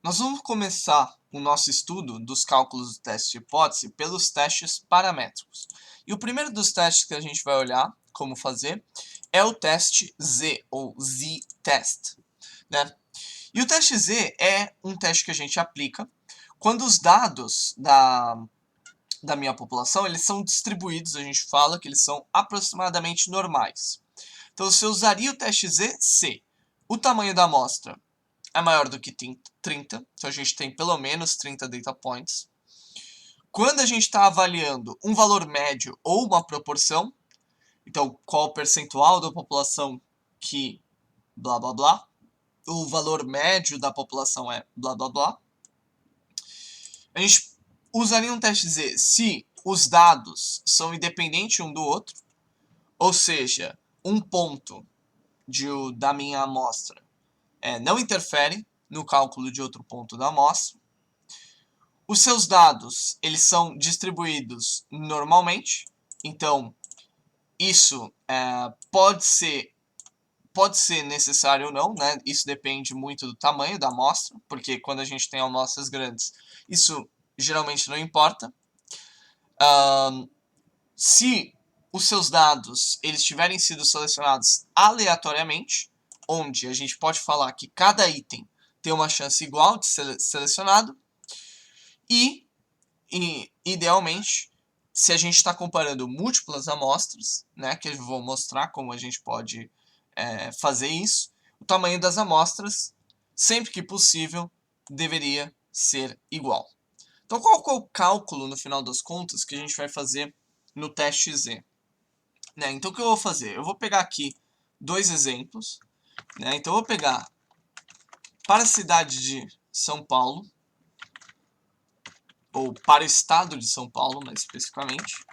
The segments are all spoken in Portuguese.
Nós vamos começar o nosso estudo dos cálculos do teste de hipótese pelos testes paramétricos. E o primeiro dos testes que a gente vai olhar como fazer é o teste Z, ou Z-test, né? E o teste Z é um teste que a gente aplica quando os dados da minha população eles são distribuídos, a gente fala que eles são aproximadamente normais. Então, se eu usaria o teste Z se o tamanho da amostra é maior do que 30, então a gente tem pelo menos 30 data points. Quando a gente está avaliando um valor médio ou uma proporção, então qual o percentual da população que blá blá blá, o valor médio da população é blá blá blá, a gente usaria um teste Z se os dados são independentes um do outro, ou seja, um ponto da minha amostra não interfere no cálculo de outro ponto da amostra. Os seus dados eles são distribuídos normalmente, então isso pode ser necessário ou não, né? Isso depende muito do tamanho da amostra, porque quando a gente tem amostras grandes, isso geralmente não importa. Se os seus dados eles tiverem sido selecionados aleatoriamente, onde a gente pode falar que cada item tem uma chance igual de ser selecionado, e idealmente, se a gente está comparando múltiplas amostras, né, que eu vou mostrar como a gente pode fazer isso, o tamanho das amostras, sempre que possível, deveria ser igual. Então, qual é o cálculo, no final das contas, que a gente vai fazer no teste Z? Né, então, o que eu vou fazer? Eu vou pegar aqui dois exemplos. Né, então, eu vou pegar para a cidade de São Paulo, ou para o estado de São Paulo, mais especificamente,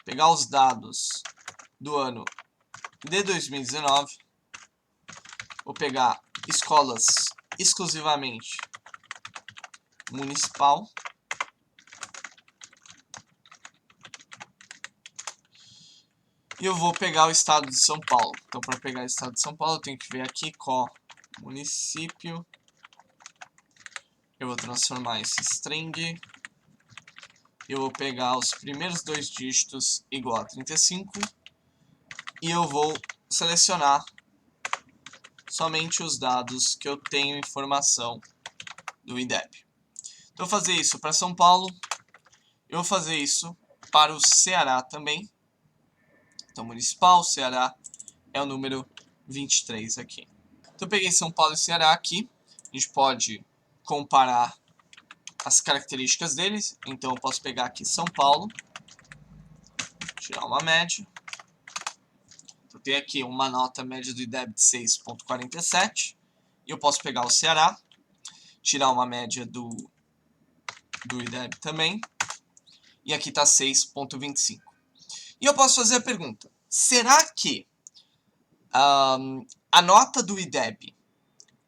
pegar os dados do ano de 2019, vou pegar escolas exclusivamente municipal, e eu vou pegar o estado de São Paulo. Então, para pegar o estado de São Paulo, eu tenho que ver aqui qual município. Eu vou transformar esse string. Eu vou pegar os primeiros dois dígitos igual a 35. E eu vou selecionar somente os dados que eu tenho informação do IDEB. Então, eu vou fazer isso para São Paulo. Eu vou fazer isso para o Ceará também. Então, municipal, Ceará é o número 23 aqui. Então, eu peguei São Paulo e Ceará aqui. A gente pode comparar as características deles. Então, eu posso pegar aqui São Paulo, tirar uma média. Então, tem aqui uma nota média do IDEB de 6,47. E eu posso pegar o Ceará, tirar uma média do IDEB também. E aqui está 6,25. E eu posso fazer a pergunta, será que a nota do IDEB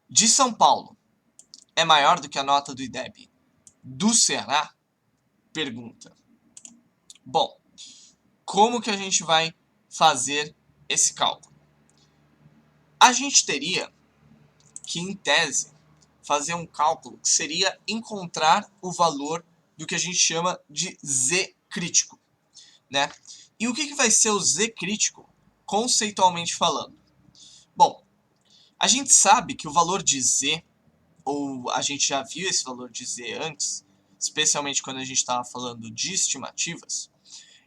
de São Paulo é maior do que a nota do IDEB do Ceará? Pergunta. Bom, como que a gente vai fazer esse cálculo? A gente teria que, em tese, fazer um cálculo que seria encontrar o valor do que a gente chama de Z crítico, né? E o que vai ser o Z crítico, conceitualmente falando? Bom, a gente sabe que o valor de Z, ou a gente já viu esse valor de Z antes, especialmente quando a gente estava falando de estimativas,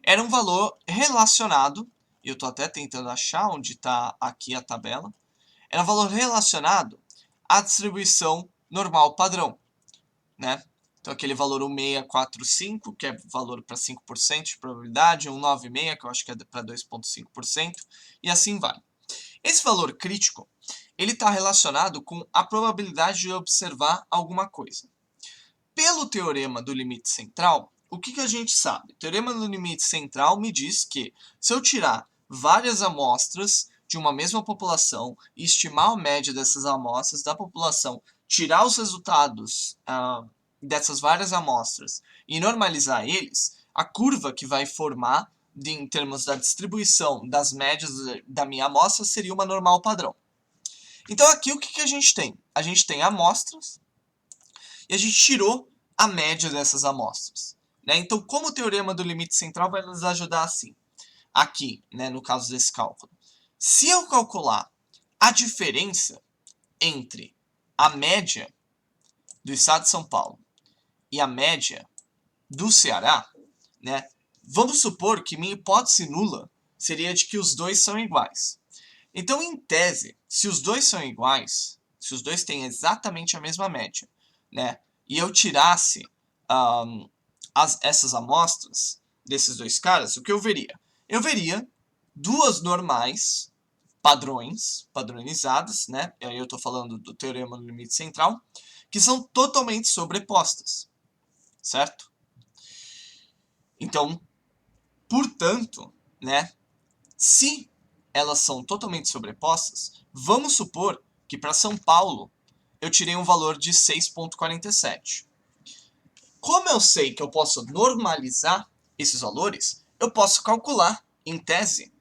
era um valor relacionado, e eu estou até tentando achar onde está aqui a tabela, era um valor relacionado à distribuição normal padrão, né? Então, aquele valor 1645, que é valor para 5% de probabilidade, 196, que eu acho que é para 2,5%, e assim vai. Esse valor crítico, ele está relacionado com a probabilidade de observar alguma coisa. Pelo teorema do limite central, o que a gente sabe? O teorema do limite central me diz que, se eu tirar várias amostras de uma mesma população e estimar a média dessas amostras da população, tirar os resultados dessas várias amostras e normalizar eles, a curva que vai formar em termos da distribuição das médias da minha amostra seria uma normal padrão. Então, aqui o que a gente tem? A gente tem amostras e a gente tirou a média dessas amostras. Né? Então, como o teorema do limite central vai nos ajudar assim? Aqui, né, no caso desse cálculo. Se eu calcular a diferença entre a média do estado de São Paulo e a média do Ceará, né, vamos supor que minha hipótese nula seria de que os dois são iguais. Então, em tese, se os dois são iguais, se os dois têm exatamente a mesma média, né, e eu tirasse essas amostras desses dois caras, o que eu veria? Eu veria duas normais padronizadas, né? E aí eu estou falando do teorema do limite central, que são totalmente sobrepostas, certo? Então, portanto, né, se elas são totalmente sobrepostas, vamos supor que para São Paulo eu tirei um valor de 6,47. Como eu sei que eu posso normalizar esses valores, eu posso calcular, em tese,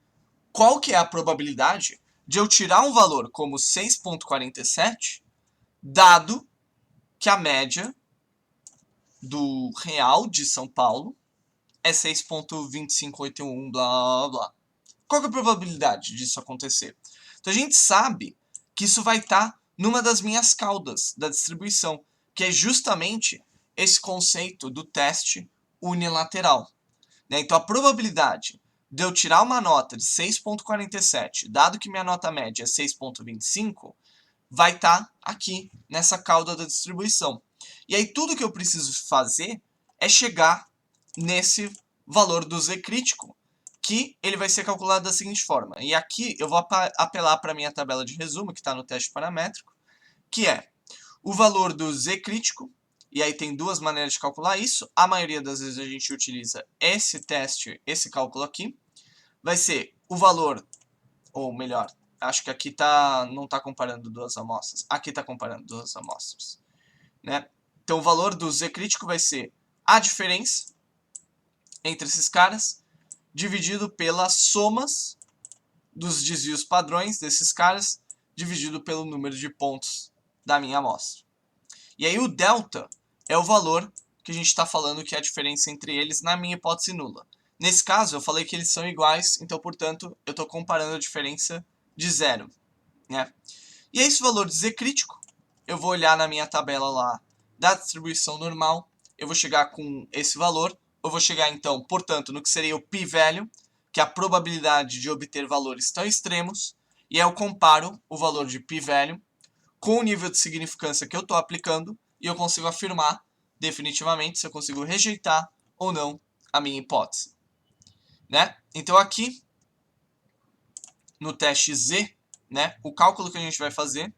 qual que é a probabilidade de eu tirar um valor como 6,47, dado que a média do real de São Paulo é 6,2581, blá, blá, blá. Qual que é a probabilidade disso acontecer? Então a gente sabe que isso vai estar numa das minhas caudas da distribuição, que é justamente esse conceito do teste unilateral. Né? Então a probabilidade de eu tirar uma nota de 6,47, dado que minha nota média é 6,25, vai estar aqui nessa cauda da distribuição. E aí tudo que eu preciso fazer é chegar nesse valor do Z crítico, que ele vai ser calculado da seguinte forma. E aqui eu vou apelar para a minha tabela de resumo, que está no teste paramétrico, que é o valor do Z crítico, e aí tem duas maneiras de calcular isso. A maioria das vezes a gente utiliza esse teste, esse cálculo aqui. Vai ser o valor, ou melhor, acho que aqui não está comparando duas amostras. Aqui está comparando duas amostras. Né? Então o valor do Z crítico vai ser a diferença entre esses caras, dividido pelas somas dos desvios padrões desses caras, dividido pelo número de pontos da minha amostra. E aí o delta é o valor que a gente está falando que é a diferença entre eles na minha hipótese nula. Nesse caso, eu falei que eles são iguais, então, portanto, eu estou comparando a diferença de zero. Né? E esse valor de Z crítico, eu vou olhar na minha tabela lá da distribuição normal, eu vou chegar com esse valor, eu vou chegar, então, portanto, no que seria o p-value, que é a probabilidade de obter valores tão extremos, e aí eu comparo o valor de p-value com o nível de significância que eu estou aplicando, e eu consigo afirmar definitivamente se eu consigo rejeitar ou não a minha hipótese. Né? Então aqui, no teste Z, né, o cálculo que a gente vai fazer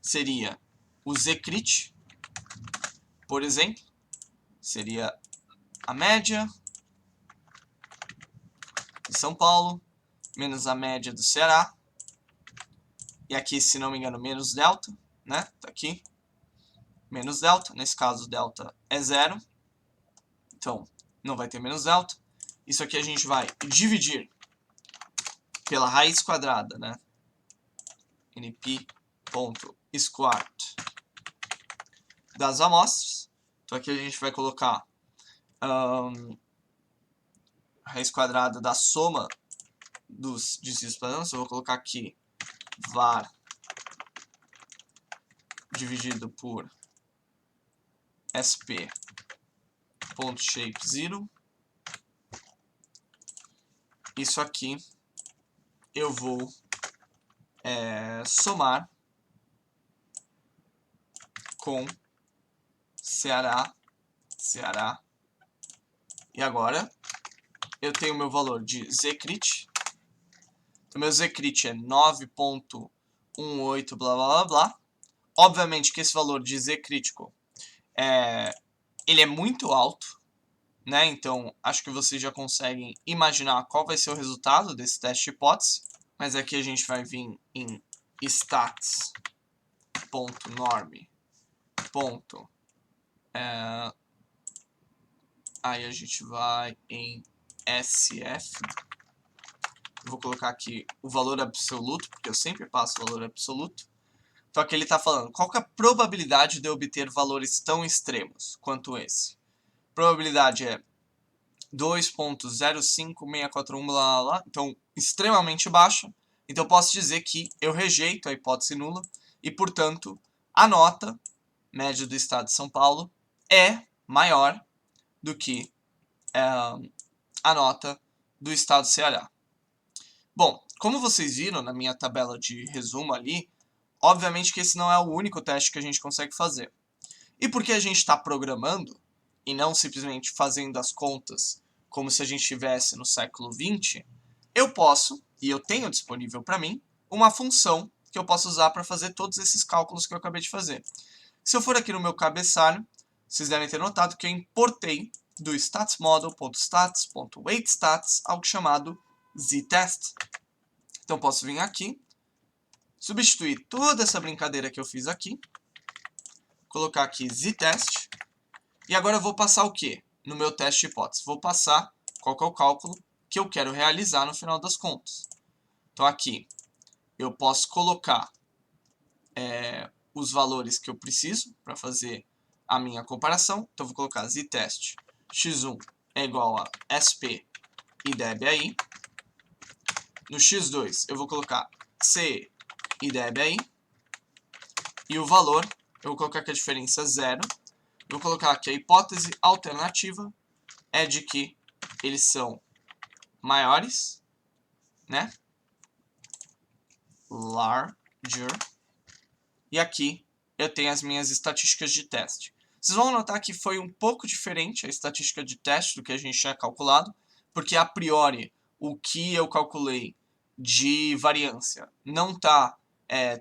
seria o Z-crit, por exemplo, seria a média de São Paulo, menos a média do Ceará, e aqui, se não me engano, menos delta, né, tá aqui, menos delta, nesse caso delta é zero, então não vai ter menos delta. Isso aqui a gente vai dividir pela raiz quadrada, né, np.squart das amostras. Então aqui a gente vai colocar raiz quadrada da soma dos desvios padrões. Eu vou colocar aqui var dividido por sp.shape0. Isso aqui eu vou somar com Ceará. E agora eu tenho o meu valor de Z-crit. O meu Z-crit é 9,18 blá blá blá blá. Obviamente que esse valor de Z crítico ele é muito alto, né? Então acho que vocês já conseguem imaginar qual vai ser o resultado desse teste de hipótese. Mas aqui a gente vai vir em stats.norm. Aí a gente vai em SF. Eu vou colocar aqui o valor absoluto, porque eu sempre passo o valor absoluto. Então aqui ele está falando, qual que é a probabilidade de eu obter valores tão extremos quanto esse? Probabilidade é 2.05641, blá, blá, blá. Então extremamente baixa. Então eu posso dizer que eu rejeito a hipótese nula e, portanto, a nota média do estado de São Paulo é maior do que a nota do estado do Ceará. Bom, como vocês viram na minha tabela de resumo ali, obviamente que esse não é o único teste que a gente consegue fazer. E porque a gente está programando, e não simplesmente fazendo as contas como se a gente estivesse no século XX, eu posso, e eu tenho disponível para mim, uma função que eu posso usar para fazer todos esses cálculos que eu acabei de fazer. Se eu for aqui no meu cabeçalho, vocês devem ter notado que eu importei do statsmodel.stats.waitstats algo chamado ztest. Então, posso vir aqui, substituir toda essa brincadeira que eu fiz aqui, colocar aqui ztest, e agora eu vou passar o quê? No meu teste de hipótese. Vou passar qual que é o cálculo que eu quero realizar no final das contas. Então, aqui, eu posso colocar os valores que eu preciso para fazer a minha comparação. Então, eu vou colocar ztest x1 é igual a sp IDEB-AI. No x2, eu vou colocar c IDEB-AI. E o valor, eu vou colocar que a diferença é 0. Eu vou colocar que a hipótese alternativa é de que eles são maiores, né? Larger. E aqui eu tenho as minhas estatísticas de teste. Vocês vão notar que foi um pouco diferente a estatística de teste do que a gente tinha calculado, porque a priori o que eu calculei de variância não está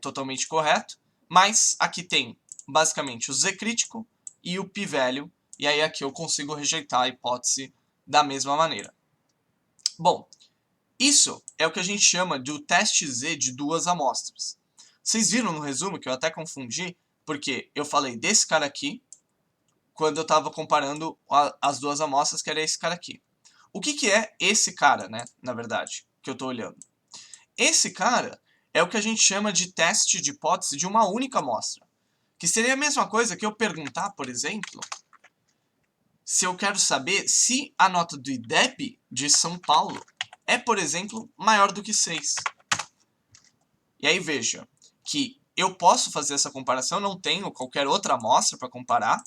totalmente correto, mas aqui tem basicamente o Z crítico e o p-value, e aí aqui eu consigo rejeitar a hipótese da mesma maneira. Bom, isso é o que a gente chama do teste Z de duas amostras. Vocês viram no resumo que eu até confundi, porque eu falei desse cara aqui, quando eu estava comparando as duas amostras, que era esse cara aqui. O que é esse cara, né, na verdade, que eu estou olhando? Esse cara é o que a gente chama de teste de hipótese de uma única amostra. Que seria a mesma coisa que eu perguntar, por exemplo, se eu quero saber se a nota do IDEB de São Paulo é, por exemplo, maior do que 6. E aí veja que eu posso fazer essa comparação, não tenho qualquer outra amostra para comparar.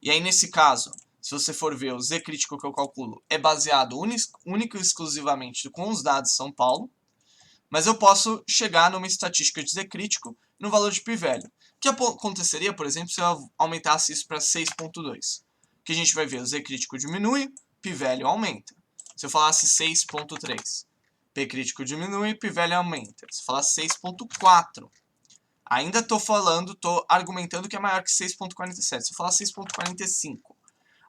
E aí nesse caso, se você for ver o Z crítico que eu calculo, é baseado único e exclusivamente com os dados de São Paulo. Mas eu posso chegar numa estatística de Z crítico no valor de p-value. O que aconteceria, por exemplo, se eu aumentasse isso para 6.2? Que a gente vai ver, o Z crítico diminui, p-value aumenta. Se eu falasse 6.3, P crítico diminui, p-value aumenta. Se eu falasse 6.4, ainda estou argumentando que é maior que 6.47. Se eu falar 6.45,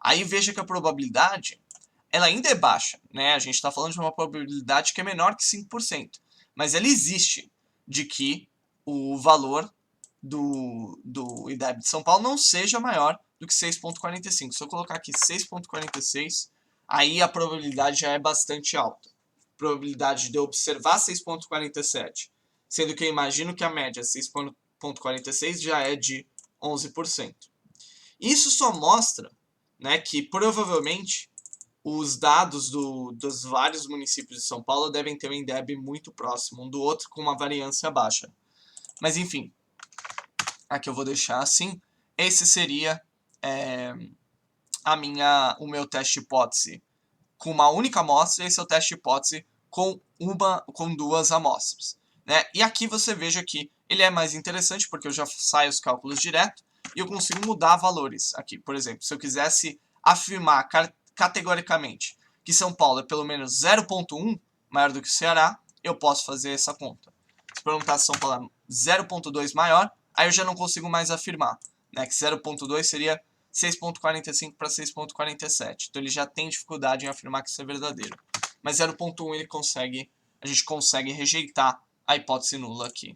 aí veja que a probabilidade ela ainda é baixa, né? A gente está falando de uma probabilidade que é menor que 5%. Mas ela existe de que o valor do IDEB de São Paulo não seja maior do que 6.45. Se eu colocar aqui 6.46, aí a probabilidade já é bastante alta. Probabilidade de eu observar 6.47, sendo que eu imagino que a média 6.46 já é de 11%. Isso só mostra, né, que provavelmente os dados dos vários municípios de São Paulo devem ter um IDEB muito próximo um do outro, com uma variância baixa. Mas enfim, aqui eu vou deixar assim. Esse seria o meu teste hipótese com uma única amostra, esse é o teste hipótese com duas amostras, né? E aqui você veja que ele é mais interessante, porque eu já saio os cálculos direto e eu consigo mudar valores aqui. Por exemplo, se eu quisesse afirmar categoricamente que São Paulo é pelo menos 0.1 maior do que o Ceará, eu posso fazer essa conta. Se perguntar se São Paulo é 0.2 maior, aí eu já não consigo mais afirmar, né? Que 0.2 seria 6.45 para 6.47. Então ele já tem dificuldade em afirmar que isso é verdadeiro. Mas 0.1 a gente consegue rejeitar a hipótese nula aqui.